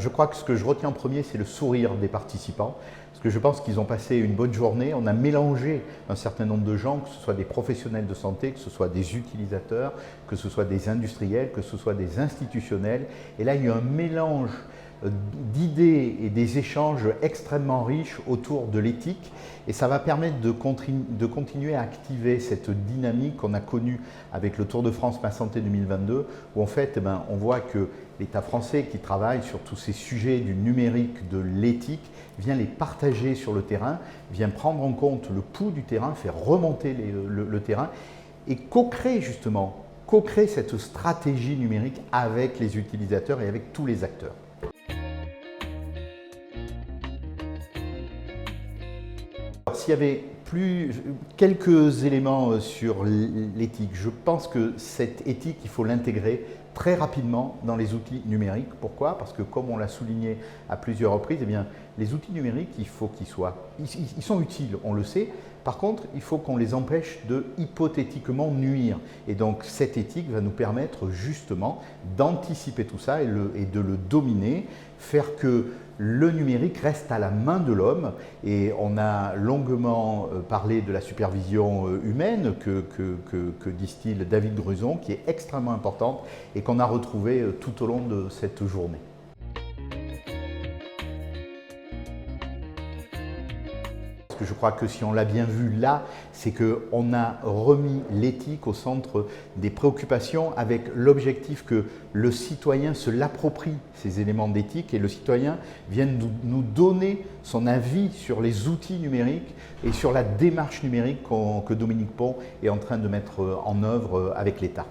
je crois que ce que je retiens en premier, c'est le sourire des participants. Parce que je pense qu'ils ont passé une bonne journée. On a mélangé un certain nombre de gens, que ce soit des professionnels de santé, que ce soit des utilisateurs, que ce soit des industriels, que ce soit des institutionnels. Et là, il y a un mélange d'idées et des échanges extrêmement riches autour de l'éthique, et ça va permettre de continuer à activer cette dynamique qu'on a connue avec le Tour de France Ma Santé 2022, où en fait on voit que l'État français qui travaille sur tous ces sujets du numérique, de l'éthique, vient les partager sur le terrain, vient prendre en compte le pouls du terrain, faire remonter le terrain et co-créer justement, cette stratégie numérique avec les utilisateurs et avec tous les acteurs. S'il y avait quelques éléments sur l'éthique, je pense que cette éthique, il faut l'intégrer très rapidement dans les outils numériques. Pourquoi? Parce que comme on l'a souligné à plusieurs reprises, eh bien, les outils numériques, il faut qu'ils ils sont utiles, on le sait. Par contre, il faut qu'on les empêche de hypothétiquement nuire. Et donc cette éthique va nous permettre justement d'anticiper tout ça et de le dominer, faire que le numérique reste à la main de l'homme. Et on a longuement parlé de la supervision humaine que distille David Gruson, qui est extrêmement importante et qu'on a retrouvée tout au long de cette journée. Je crois que si on l'a bien vu là, c'est qu'on a remis l'éthique au centre des préoccupations avec l'objectif que le citoyen se l'approprie, ces éléments d'éthique, et le citoyen vienne nous donner son avis sur les outils numériques et sur la démarche numérique que Dominique Pon est en train de mettre en œuvre avec l'État.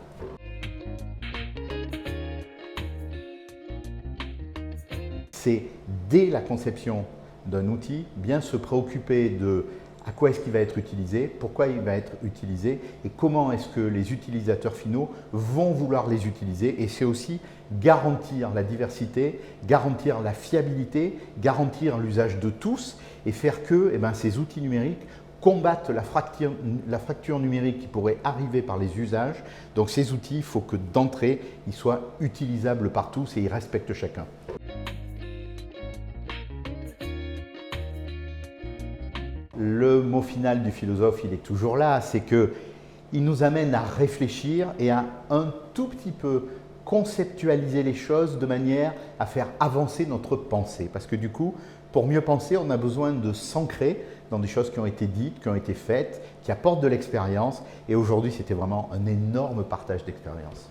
C'est dès la conception d'un outil, bien se préoccuper de à quoi est-ce qu'il va être utilisé, pourquoi il va être utilisé et comment est-ce que les utilisateurs finaux vont vouloir les utiliser. Et c'est aussi garantir la diversité, garantir la fiabilité, garantir l'usage de tous et faire que ces outils numériques combattent la fracture numérique qui pourrait arriver par les usages. Donc ces outils, il faut que d'entrée, ils soient utilisables par tous et ils respectent chacun. Le mot final du philosophe, il est toujours là, c'est qu'il nous amène à réfléchir et à un tout petit peu conceptualiser les choses de manière à faire avancer notre pensée. Parce que du coup, pour mieux penser, on a besoin de s'ancrer dans des choses qui ont été dites, qui ont été faites, qui apportent de l'expérience. Et aujourd'hui, c'était vraiment un énorme partage d'expérience.